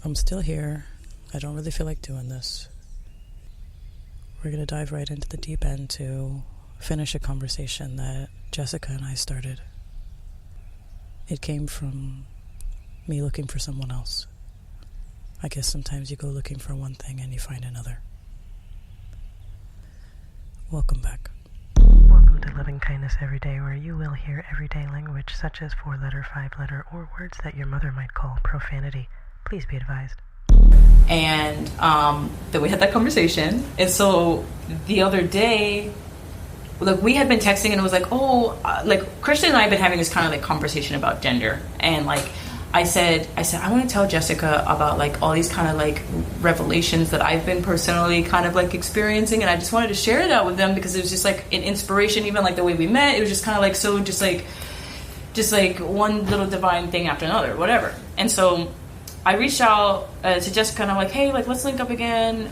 I'm still here. I don't really feel like doing this. We're going to dive right into the deep end to finish a conversation that Jessica and I started. It came from me looking for someone else. I guess sometimes you go looking for one thing and you find another. Welcome back. Welcome to Loving Kindness Every Day, where you will hear everyday language such as 4-letter, 5-letter, or words that your mother might call profanity. Please be advised. And then we had that conversation. And so the other day, like, we had been texting, and it was like, like Christian and I have been having this kind of like conversation about gender. And like I said, I want to tell Jessica about like all these kind of like revelations that I've been personally kind of like experiencing, and I just wanted to share that with them because it was just like an inspiration. Even like the way we met, it was just kind of like so just like one little divine thing after another, whatever. And so I reached out to Jessica, and I'm like, hey, like, let's link up again.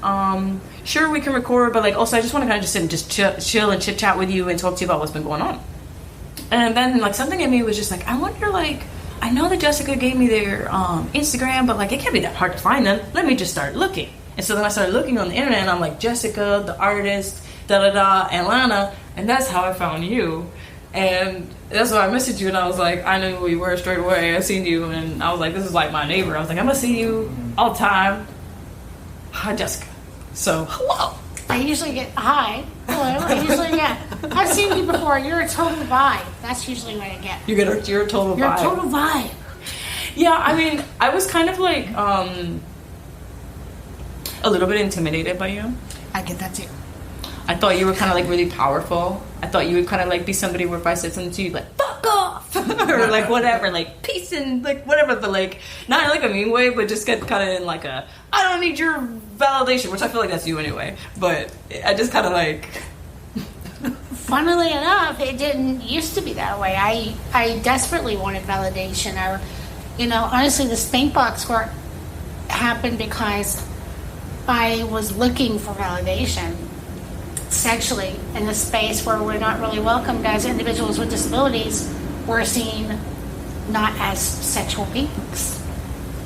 Sure, we can record, but like also I just want to kind of just sit and just chill and chit chat with you and talk to you about what's been going on. And then like something in me was just like, I wonder, like, I know that Jessica gave me their Instagram, but like it can't be that hard to find them. Let me just start looking. And so then I started looking on the internet, and I'm like, Jessica, the artist, Atlanta, and that's how I found you. And that's why I messaged you, and I was like, I knew who you were straight away. I seen you, and I was like, this is like my neighbor. I was like, I'm gonna see you all the time. Hi, Jessica. So, hello. I usually get hi. Hello. I usually get. I've seen you before. You're a total vibe. That's usually what I get. You're a total vibe. You're a total vibe. Yeah, I mean, I was kind of like a little bit intimidated by you. I get that too. I thought you were kind of like really powerful. I thought you would kind of like be somebody where if I said something to you, like, fuck off, or like whatever, like peace and like whatever, but like not in like a mean way, but just get kind of in like a, I don't need your validation, which I feel like that's you anyway. But I just kind of like. Funnily enough, it didn't used to be that way. I desperately wanted validation, or, you know, honestly, the spank box work happened because I was looking for validation sexually in a space where we're not really welcomed as individuals with disabilities. We're seen not as sexual beings,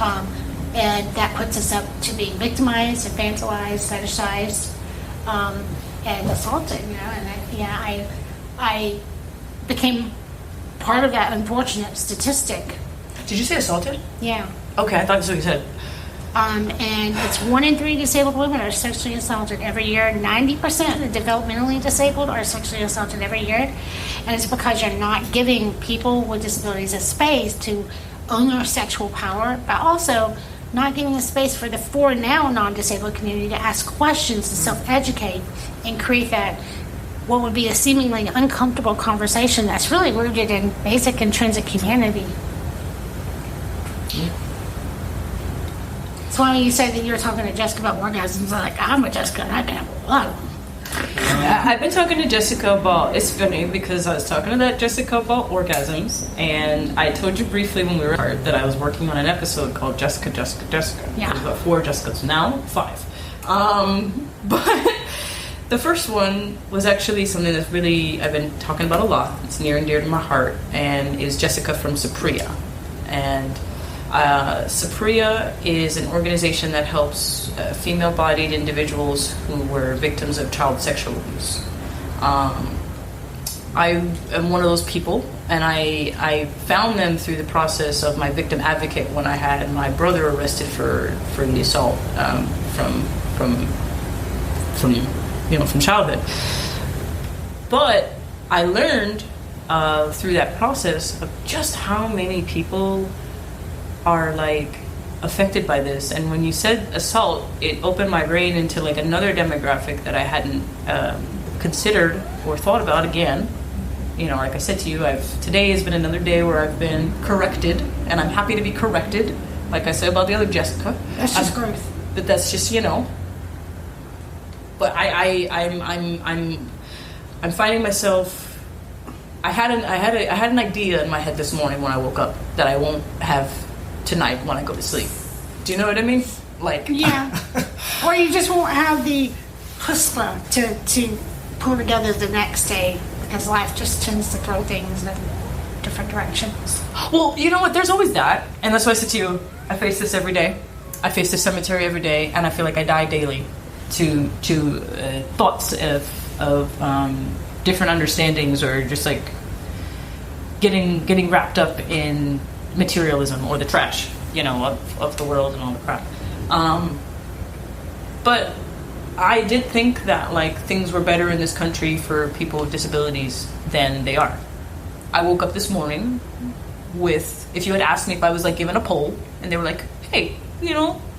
and that puts us up to being victimized, infantilized, fetishized, and assaulted. You know, and I became part of that unfortunate statistic. Did you say assaulted? Yeah. Okay, I thought that's what you said. And it's 1 in 3 disabled women are sexually assaulted every year. 90% of the developmentally disabled are sexually assaulted every year. And it's because you're not giving people with disabilities a space to own their sexual power, but also not giving a space for the for now non-disabled community to ask questions and self-educate and create that what would be a seemingly uncomfortable conversation that's really rooted in basic intrinsic humanity. That's why when you said that you were talking to Jessica about orgasms, I'm like, I'm with Jessica and I can have a lot of them. I've been talking to Jessica about, it's funny because I was talking to that Jessica about orgasms, and I told you briefly when we were apart that I was working on an episode called Jessica. Yeah. There's about 4 Jessicas now, 5. But the first one was actually something that's really, I've been talking about a lot. It's near and dear to my heart, and is Jessica from Sapria. And Sapria is an organization that helps female-bodied individuals who were victims of child sexual abuse. I am one of those people, and I found them through the process of my victim advocate when I had my brother arrested for the assault from childhood. But I learned through that process of just how many people are like affected by this. And when you said assault, it opened my brain into like another demographic that I hadn't considered or thought about again. You know, like I said to you, today has been another day where I've been corrected, and I'm happy to be corrected. Like I said about the other Jessica, that's just growth. But that's just, you know. But I'm finding myself. I had an idea in my head this morning when I woke up that I won't have tonight when I go to sleep. Do you know what I mean? Like, yeah. Or you just won't have the chutzpah to pull together the next day, because life just tends to throw things in different directions. Well, you know what? There's always that, and that's why I said to you, I face this every day. I face the cemetery every day, and I feel like I die daily to thoughts of different understandings, or just like getting wrapped up in materialism or the trash, of the world and all the crap. But I did think that like things were better in this country for people with disabilities than they are. I woke up this morning with, if you had asked me if I was like given a poll and they were like, hey,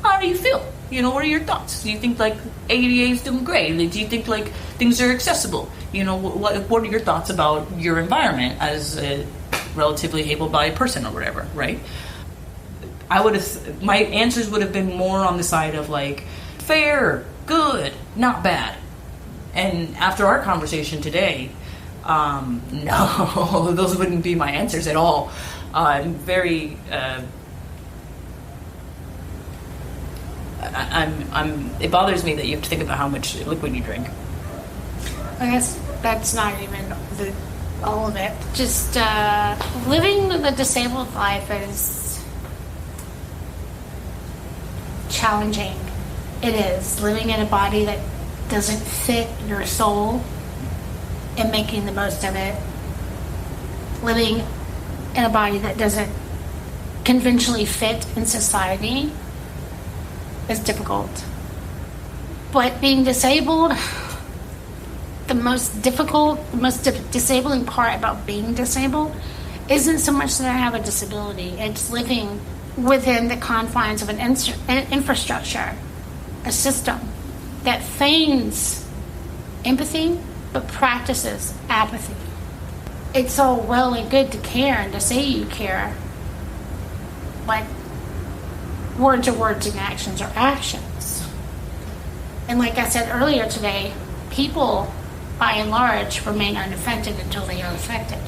how do you feel? What are your thoughts? Do you think like ADA is doing great? Like, do you think like things are accessible? What are your thoughts about your environment as a relatively able-bodied person or whatever, right? My answers would have been more on the side of like fair, good, not bad. And after our conversation today, no, those wouldn't be my answers at all. I'm very, it bothers me that you have to think about how much liquid you drink. I guess that's not even all of it. Just living the disabled life is challenging. It is. Living in a body that doesn't fit your soul and making the most of it. Living in a body that doesn't conventionally fit in society is difficult. But being disabled, the most disabling part about being disabled isn't so much that I have a disability. It's living within the confines of an infrastructure, a system that feigns empathy but practices apathy. It's all well and good to care and to say you care, but words are words and actions are actions. And like I said earlier today, people by and large remain unaffected until they are affected.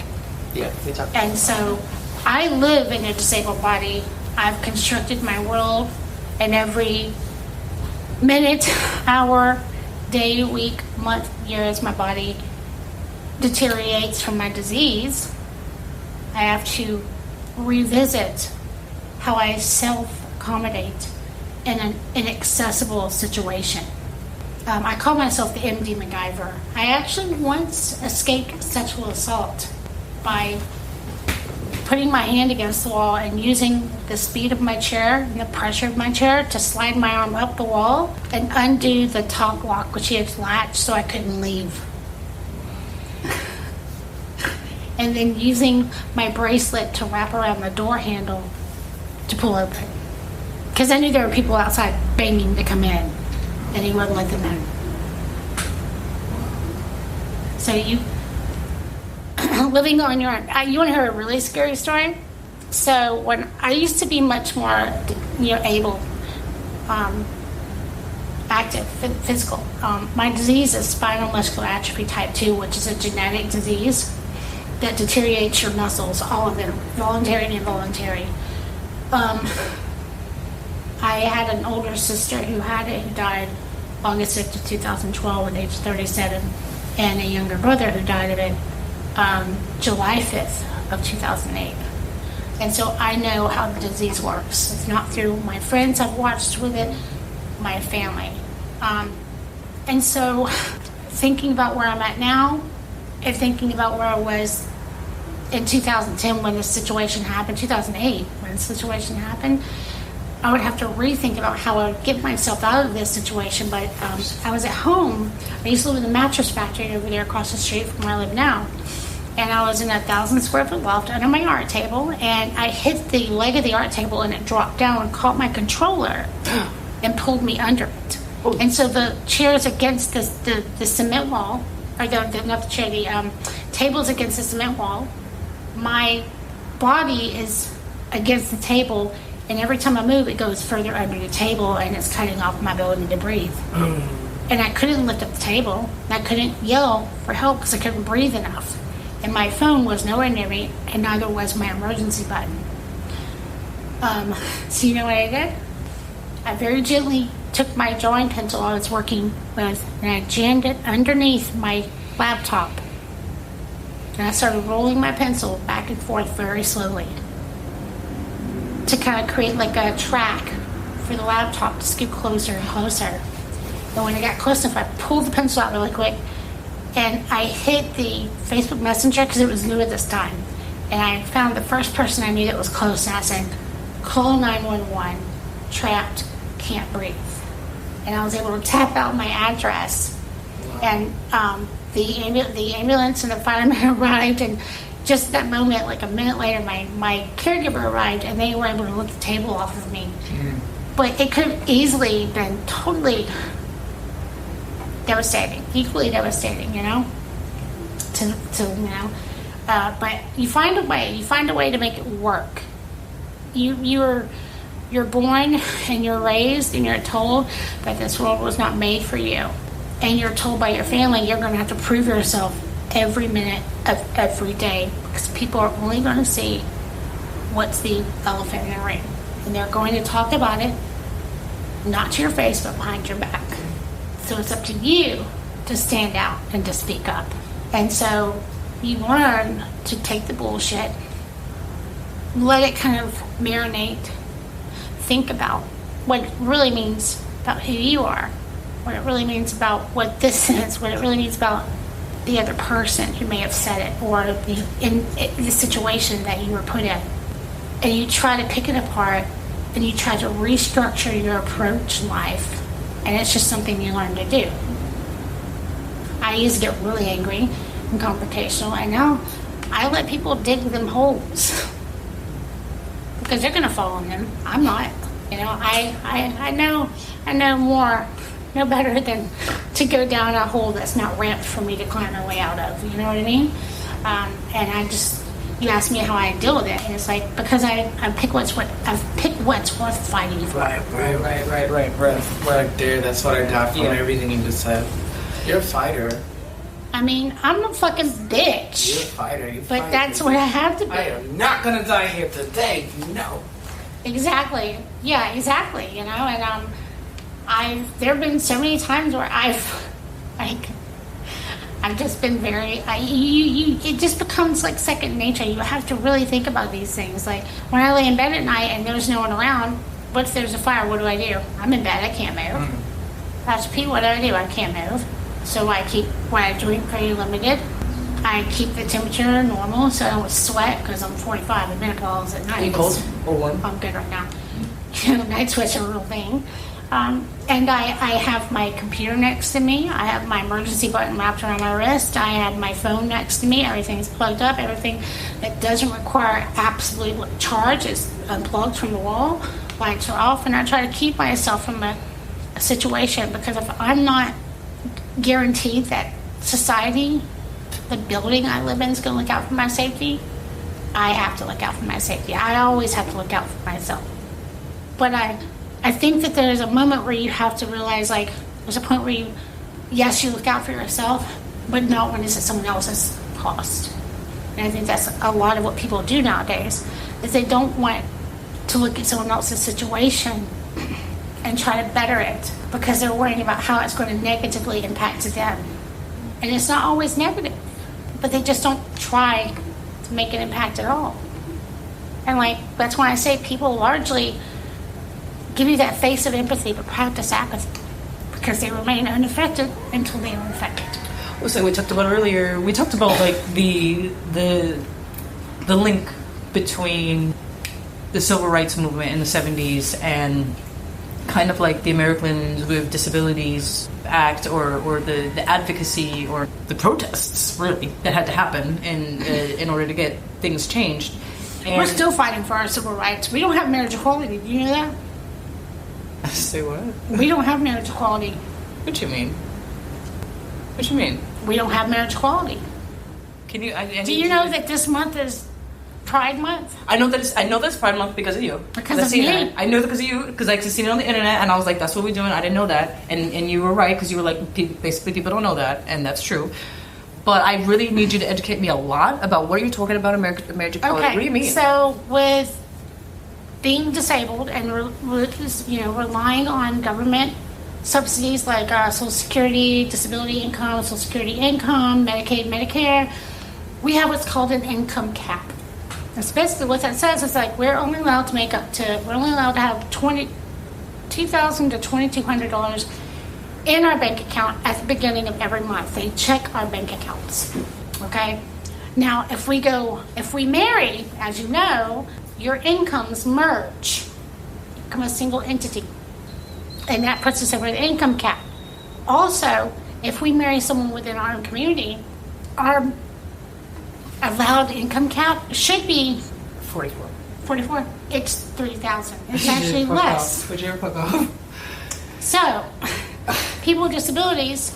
Yeah, and so I live in a disabled body. I've constructed my world, and every minute, hour, day, week, month, year as my body deteriorates from my disease, I have to revisit how I self-accommodate in an inaccessible situation. I call myself the MD MacGyver. I actually once escaped sexual assault by putting my hand against the wall and using the speed of my chair and the pressure of my chair to slide my arm up the wall and undo the top lock, which had latched so I couldn't leave. And then using my bracelet to wrap around the door handle to pull open. Because I knew there were people outside banging to come in, and he wouldn't let them in. So living on your own. You want to hear a really scary story? So when I used to be much more, able, active, physical. My disease is spinal muscular atrophy type 2, which is a genetic disease that deteriorates your muscles, all of them, voluntary and involuntary. I had an older sister who had it, who died August 5th of 2012 at age 37, and a younger brother who died of it July 5th of 2008. And so I know how the disease works. It's not through my friends I've watched with it, my family. And so thinking about where I'm at now and thinking about where I was in 2010 when this situation happened, 2008 when the situation happened, I would have to rethink about how I would get myself out of this situation. But I was at home. I used to live in the mattress factory over there across the street from where I live now. And I was in a 1,000 square foot loft under my art table, and I hit the leg of the art table and it dropped down and caught my controller and pulled me under it. Oh. And so the chair's against the cement wall, or not the chair, the table's against the cement wall. My body is against the table, and every time I move, it goes further under the table, and it's cutting off my ability to breathe. And I couldn't lift up the table, and I couldn't yell for help because I couldn't breathe enough. And my phone was nowhere near me, and neither was my emergency button. So you know what I did? I very gently took my drawing pencil I was working with, and I jammed it underneath my laptop. And I started rolling my pencil back and forth very slowly to kind of create like a track for the laptop to scoot closer and closer. And when it got close enough, I pulled the pencil out really quick, and I hit the Facebook Messenger because it was new at this time. And I found the first person I knew that was close, and I said, call 911, trapped, can't breathe. And I was able to tap out my address. And the ambulance and the firemen arrived, and just that moment, like a minute later, my caregiver arrived, and they were able to lift the table off of me. But it could have easily been totally devastating, equally devastating, you know, but you find a way to make it work. You're born and you're raised and you're told that this world was not made for you, and you're told by your family you're going to have to prove yourself every minute of every day, because people are only going to see what's the elephant in the room, and they're going to talk about it, not to your face but behind your back. So it's up to you to stand out and to speak up. And so you learn to take the bullshit, let it kind of marinate, think about what it really means about who you are, what it really means about what this is, what it really means about the other person who may have said it, or in the situation that you were put in. And you try to pick it apart, and you try to restructure your approach in life, and it's just something you learn to do. I used to get really angry and confrontational, and now I let people dig them holes because they're going to fall in them. I'm not. You know, I know better than to go down a hole that's not ramped for me to climb my way out of. You know what I mean? And you ask me how I deal with it, and it's like, because I've picked what's worth fighting for. Right there. That's what I got from everything you just said. You're a fighter. I mean, I'm a fucking bitch. You're a fighter. But that's what I have to be. I am not gonna die here today. No. Exactly. Yeah, exactly. You know, and there have been so many times where I've just been very. It just becomes like second nature. You have to really think about these things. Like when I lay in bed at night and there's no one around, what if there's a fire? What do I do? I'm in bed. I can't move. That's Pete. What do I do? I can't move. So I keep what I drink very limited. I keep the temperature normal so I don't sweat, because I'm 45 and menopause at night. Are you cold or warm? I'm good right now. Night sweats are a real thing. And I have my computer next to me. I have my emergency button wrapped around my wrist. I have my phone next to me. Everything's plugged up. Everything that doesn't require absolute charge is unplugged from the wall. Lights are off. And I try to keep myself from a situation, because if I'm not guaranteed that society, the building I live in, is going to look out for my safety, I have to look out for my safety. I always have to look out for myself. But I think that there's a moment where you have to realize, like, there's a point where you look out for yourself, but not when it's at someone else's cost. And I think that's a lot of what people do nowadays, is they don't want to look at someone else's situation and try to better it, because they're worrying about how it's going to negatively impact them. And it's not always negative, but they just don't try to make an impact at all. And like, that's why I say people largely give you that face of empathy but practice apathy, because they remain unaffected until they are infected. Well, so we talked about earlier, like the link between the civil rights movement in the 70s and kind of like the Americans with Disabilities Act, or the advocacy, or the protests, really, that had to happen in order to get things changed. And we're still fighting for our civil rights. We don't have marriage equality. Do you know that? Say what? We don't have marriage equality. What you mean? What you mean? We don't have marriage equality. Can you? Do you know that this month is Pride Month? I know that it's Pride Month because of you. Because of me. That. I know that because of you, because I seen it on the internet, and I was like, that's what we're doing. I didn't know that, and you were right, because you were like, basically people don't know that, and that's true. But I really need you to educate me a lot about what are you talking about marriage equality. Okay. What do you mean? So with being disabled and relying on government subsidies like Social Security, disability income, Social Security income, Medicaid, Medicare, we have what's called an income cap. That's basically what that says. It's like we're only allowed to have $2,000 to $2,200 in our bank account at the beginning of every month. They check our bank accounts. Okay? Now, if we marry, as you know, your incomes merge, become a single entity, and that puts us over the income cap. Also, if we marry someone within our own community, our allowed income cap should be 44. It's 3,000. It's actually less. Would you ever fuck off? So, people with disabilities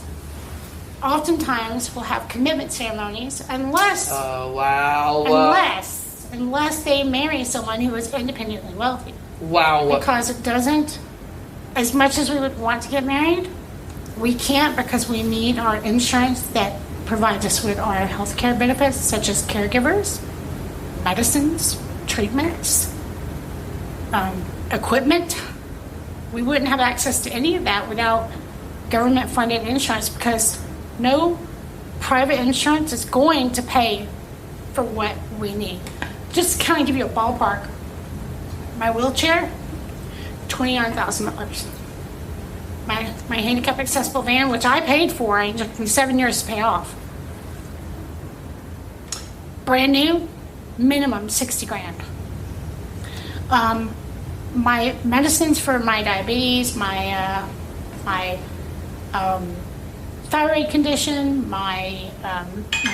oftentimes will have commitment ceremonies unless they marry someone who is independently wealthy. Wow. Because it doesn't, as much as we would want to get married, we can't, because we need our insurance that provides us with our health care benefits, such as caregivers, medicines, treatments, equipment. We wouldn't have access to any of that without government-funded insurance, because no private insurance is going to pay for what we need. Just to kind of give you a ballpark, my wheelchair, $29,000. My handicap accessible van, which I paid for, it took me 7 years to pay off. Brand new, minimum $60,000. My medicines for my diabetes, my thyroid condition, my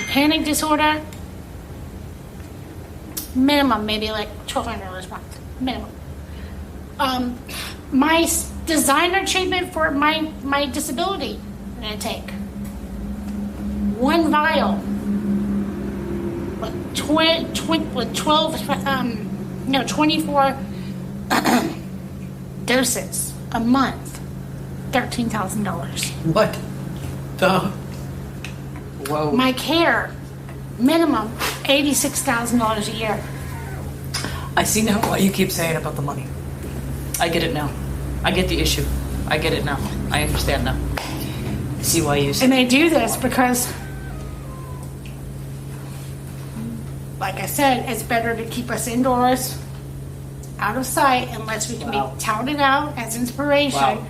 panic disorder, minimum maybe like $1,200 a month, minimum. My designer treatment for my disability that I take, one vial with 24 doses a month, $13,000. What the? Whoa. My care, minimum $86,000 a year. I see now what you keep saying about the money. I get it now. I get the issue. I get it now. I understand now. I see why you say. And they do this because, like I said, it's better to keep us indoors, out of sight, unless we can be touted out as inspiration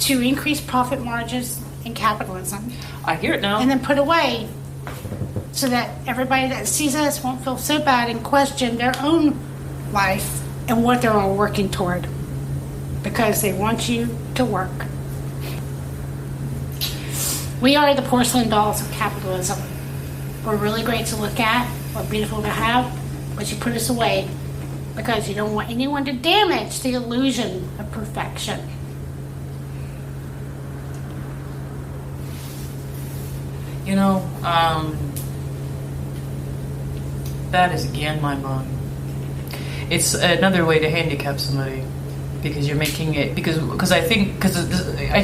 to increase profit margins in capitalism. I hear it now. And then put away so that everybody that sees us won't feel so bad and question their own life and what they're all working toward, because they want you to work. We are the porcelain dolls of capitalism. We're really great to look at, we're beautiful to have, but you put us away because you don't want anyone to damage the illusion of perfection. You know, that is again mind blowing. It's another way to handicap somebody, because you're making it, because I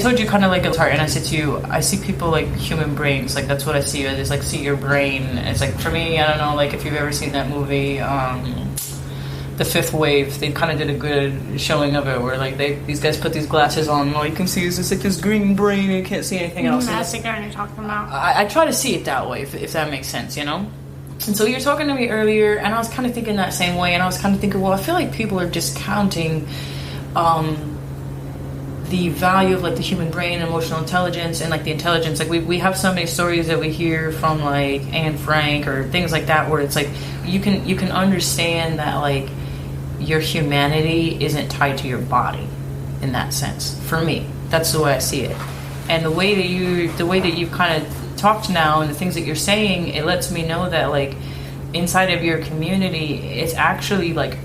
told you kind of like it's hard, and I said to you, I see people like human brains, like that's what I see. I just like see your brain. It's like, for me, I don't know, like if you've ever seen that movie, The Fifth Wave, they kind of did a good showing of it, where like these guys put these glasses on, and all you can see is just like this green brain, and you can't see anything else. That's the guy you're talking about. I try to see it that way, if that makes sense, you know? And so you're talking to me earlier, and I was kind of thinking that same way, and I was kind of thinking, well, I feel like people are discounting the value of like the human brain, emotional intelligence, and like the intelligence. Like we have so many stories that we hear from like Anne Frank or things like that, where it's like you can understand that like your humanity isn't tied to your body in that sense. For me, that's the way I see it. And the way that you kind of talked now, and the things that you're saying, it lets me know that like inside of your community, it's actually like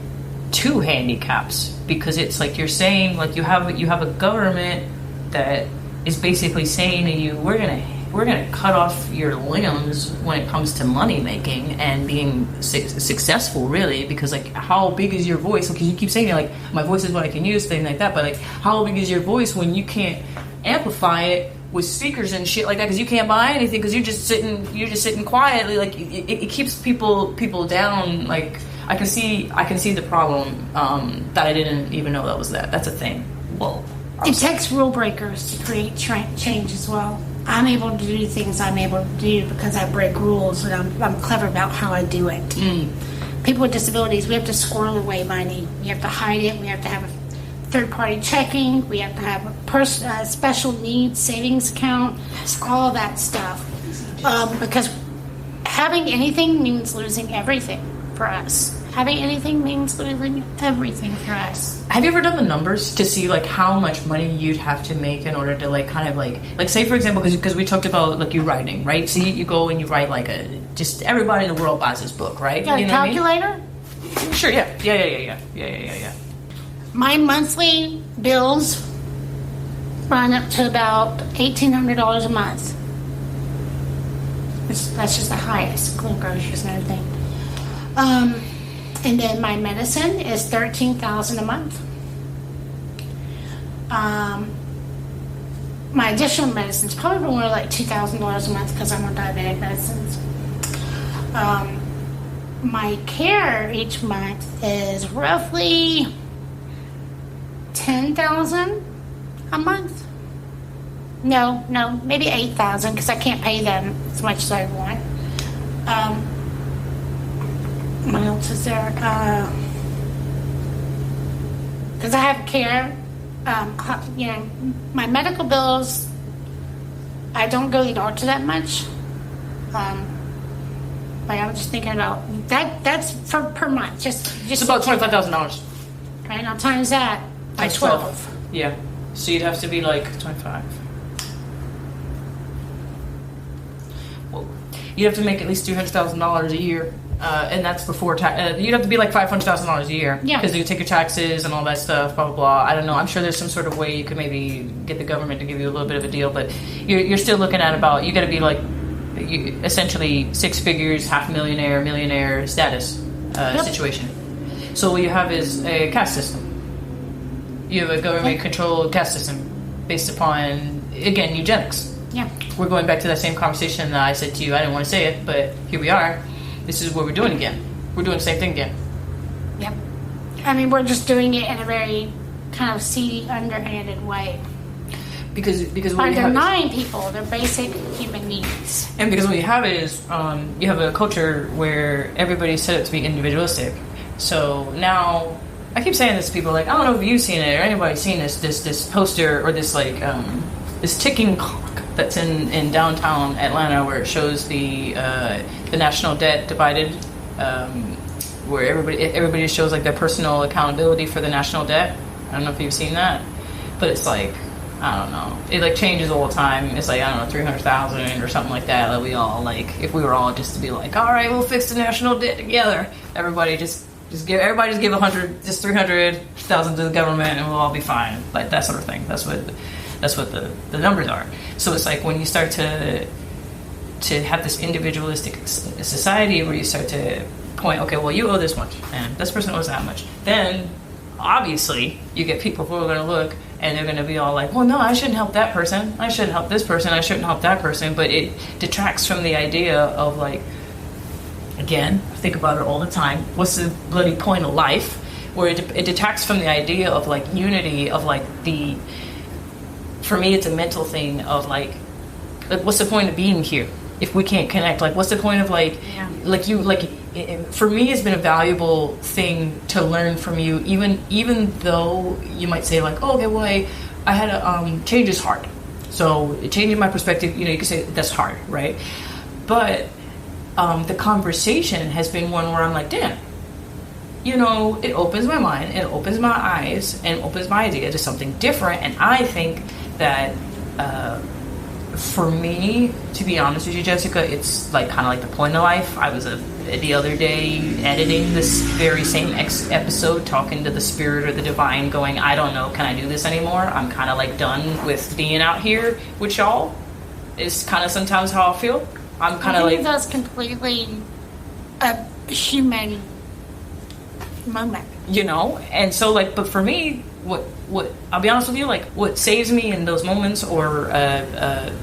two handicaps, because it's like you're saying like you have a government that is basically saying to you, we're gonna cut off your limbs when it comes to money making and being successful, really, because like how big is your voice? Because you keep saying like my voice is what I can use, things like that, but like how big is your voice when you can't amplify it with speakers and shit like that, because you can't buy anything, because you're just sitting quietly. Like it keeps people down. Like I can see the problem that I didn't even know that was that's a thing. Whoa. It takes rule breakers to create change as well. I'm able to do things I'm able to do because I break rules, and I'm clever about how I do it. People with disabilities, we have to squirrel away money. We have to hide it. We have to have a third-party checking. We have to have a special needs savings account, all of that stuff. Because having anything means losing everything for us. Having anything means losing everything for us. Have you ever done the numbers to see like how much money you'd have to make in order to like kind of like say for example, because we talked about like you writing, right? So you go and you write like just everybody in the world buys this book, right? Got a calculator? I mean? Sure, yeah. My monthly bills run up to about $1,800 a month. That's just the highest, including groceries and everything. And then my medicine is $13,000 a month. My additional medicine is probably more like $2,000 a month because I'm on diabetic medicines. My care each month is roughly $10,000 a month. No, maybe $8,000 because I can't pay them as much as I want. What else is there? Because I have care, my medical bills, I don't go to the doctor that much. Like I was just thinking about that. That's per month. Just it's about $25,000. Right now, times that by 12. Yeah. So you'd have to be like 25. Well, you'd have to make at least $200,000 a year. And that's before tax. You'd have to be like $500,000 a year. Yeah. Because you take your taxes and all that stuff, blah, blah, blah. I don't know. I'm sure there's some sort of way you could maybe get the government to give you a little bit of a deal. But you're still looking at about, you got to be like, essentially 6 figures, millionaire status situation. So what you have is a caste system. You have a government-controlled caste system based upon, again, eugenics. Yeah. We're going back to that same conversation that I said to you. I didn't want to say it, but here we are. This is what we're doing again. We're doing the same thing again. Yep. I mean, we're just doing it in a very kind of seedy, underhanded way. Because by denying people their basic human needs. And because what you have is you have a culture where everybody's set up to be individualistic. So now I keep saying this to people, like, I don't know if you've seen it or anybody's seen this poster or this like this ticking clock that's in downtown Atlanta where it shows the national debt divided, where everybody shows like their personal accountability for the national debt. I don't know if you've seen that, but it's like, I don't know. It like changes all the time. It's like, I don't know, 300,000 or something like that. Like we all like, if we were all just to be like, all right, we'll fix the national debt together. Everybody just give 300,000 to the government and we'll all be fine. Like that sort of thing. That's what the numbers are. So it's like when you start to have this individualistic society where you start to point, okay, well you owe this much and this person owes that much. Then obviously you get people who are going to look and they're going to be all like, well, no, I shouldn't help that person. I shouldn't help this person. I shouldn't help that person. But it detracts from the idea of, like, again, I think about it all the time. What's the bloody point of life? Where it detracts from the idea of, like, unity, of, like, for me, it's a mental thing of, like what's the point of being here if we can't connect? Like, what's the point of, like, for me, it's been a valuable thing to learn from you, even though you might say like, oh, okay, well, I had a change is hard, so changing my perspective, you can say that's hard, right? But the conversation has been one where I'm like, damn, it opens my mind, it opens my eyes, and opens my idea to something different. And I think that for me, to be honest with you, Jessica, it's like kind of like the point of life. I was the other day editing this very same episode, talking to the spirit or the divine, going, I don't know, can I do this anymore? I'm kind of like done with being out here with y'all. It's kind of sometimes how I feel. I'm kind of like, that's completely a human moment, and so like, but for me, what I'll be honest with you, like what saves me in those moments or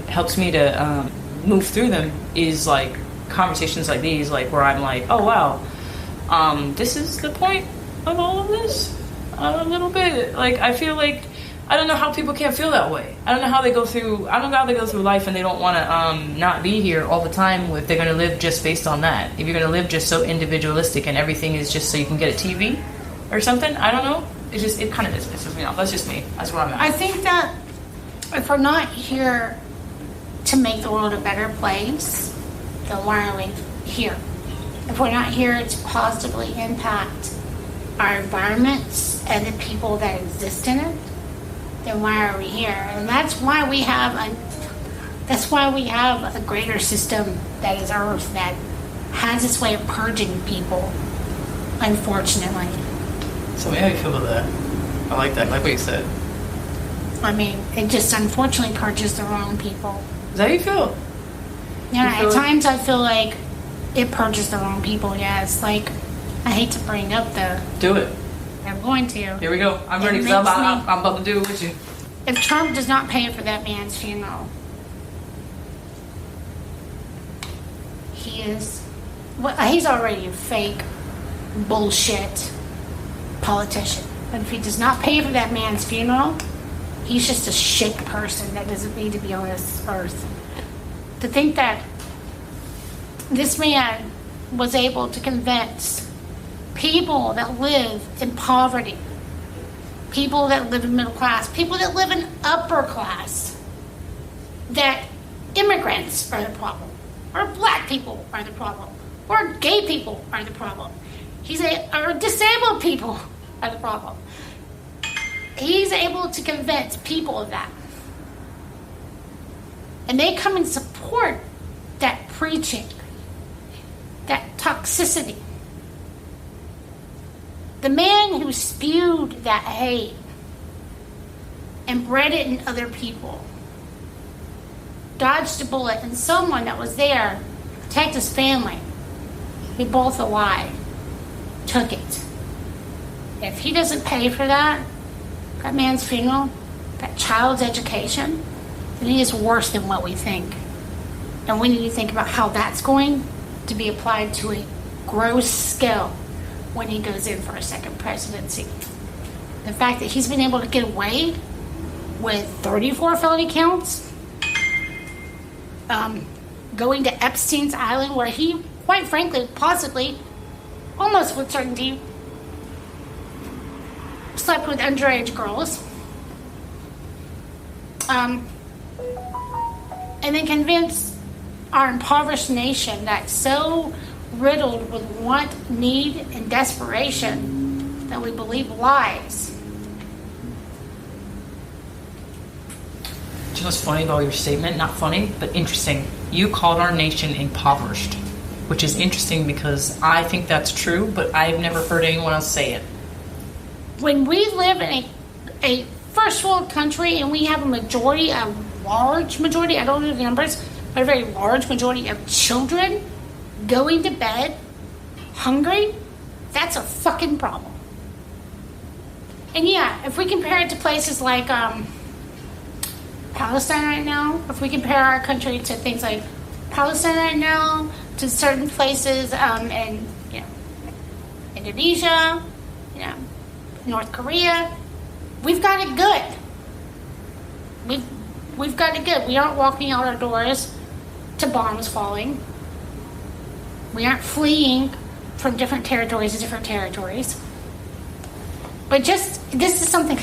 helps me to move through them is like conversations like these, like where I'm like, oh wow, this is the point of all of this, a little bit. Like I feel like I don't know how people can't feel that way. I don't know how they go through life and they don't want to not be here all the time if they're going to live just based on that. If you're going to live just so individualistic and everything is just so you can get a TV or something, I don't know. it kind of just pisses me off. That's just me. That's where I'm at. I think that if we're not here to make the world a better place, then why are we here? If we're not here to positively impact our environments and the people that exist in it, then why are we here? And that's why we have a greater system that is Earth that has this way of purging people, unfortunately. So how do you feel about that? I like that. I like what you said. I mean, it just unfortunately purges the wrong people. Is that how you feel? Yeah, You feel at times I feel like it purges the wrong people, yes. Like, I hate to bring up Do it. I'm going to. Here we go. I'm ready. It I'm makes about to do it with you. If Trump does not pay for that man's funeral, he's already a fake bullshit politician. But if he does not pay for that man's funeral, he's just a shit person that doesn't need to be on this earth. To think that this man was able to convince people that live in poverty, people that live in middle class, people that live in upper class, that immigrants are the problem, or black people are the problem, or gay people are the problem. Or disabled people are the problem. He's able to convince people of that. And they come and support that preaching, that toxicity. The man who spewed that hate and bred it in other people dodged a bullet, and someone that was there to protect his family, we both alive, took it. If he doesn't pay for that man's funeral, that child's education, then he is worse than what we think. And we need to think about how that's going to be applied to a gross scale when he goes in for a second presidency. The fact that he's been able to get away with 34 felony counts, going to Epstein's Island, where he, quite frankly, possibly, almost with certainty, slept with underage girls, and then convince our impoverished nation that's so riddled with want, need, and desperation that we believe lies. Do you know what's funny about your statement? Not funny, but interesting. You called our nation impoverished, which is interesting because I think that's true, but I've never heard anyone else say it. When we live in a first world country and we have a large majority, I don't know the numbers, but a very large majority of children going to bed hungry, that's a fucking problem. And yeah, if we compare it to places like Palestine right now, if we compare our country to things like Palestine right now, to certain places in Indonesia, North Korea, we've got it good. We've got it good. We aren't walking out our doors to bombs falling. We aren't fleeing from different territories to different territories. But this is something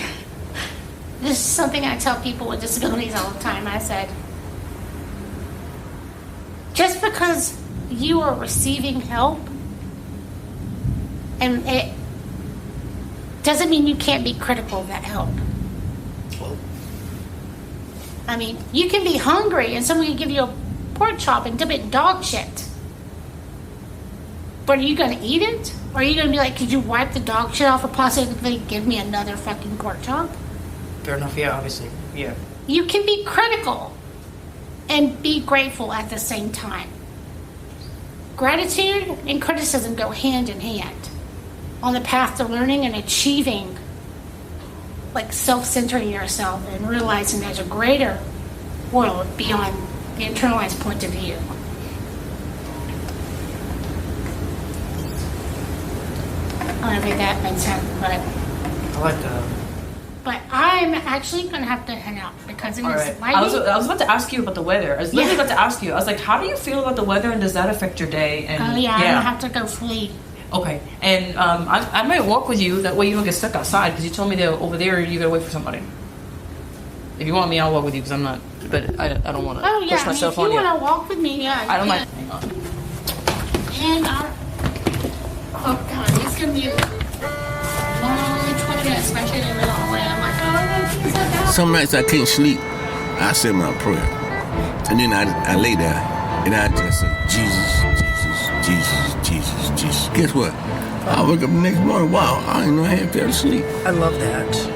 I tell people with disabilities all the time. I said, just because you are receiving help, and it doesn't mean you can't be critical of that help. I mean, you can be hungry and somebody can give you a pork chop and dip it in dog shit. But are you going to eat it? Or are you going to be like, could you wipe the dog shit off or possibly give me another fucking pork chop? Fair enough, yeah, obviously. Yeah. You can be critical and be grateful at the same time. Gratitude and criticism go hand in hand on the path to learning and achieving, like self-centering yourself and realizing there's a greater world beyond the internalized point of view. I don't think that makes sense, but I like that. But I'm actually going to have to head out because it is Right. lighting. I was about to ask you about the weather. I was literally about to ask you. I was like, how do you feel about the weather and does that affect your day? And Oh, yeah, I'm going to have to go flee. Okay, and I might walk with you. That way you don't get stuck outside. Because you told me that over there you gotta wait for somebody. If you want me, I'll walk with you because I'm not. But I don't want to push myself on you. If you want to walk with me, yeah. I don't mind. Hang on. And oh God, it's gonna be long 20 minutes, especially in the middle of the way. I'm like, oh, he's so bad. Some nights I can't sleep. I say my prayer, and then I lay there and I just say Jesus, Jesus, Jesus, Jesus, Jesus. Guess what? I wake up the next morning. Wow, I didn't know I had to sleep. I love that.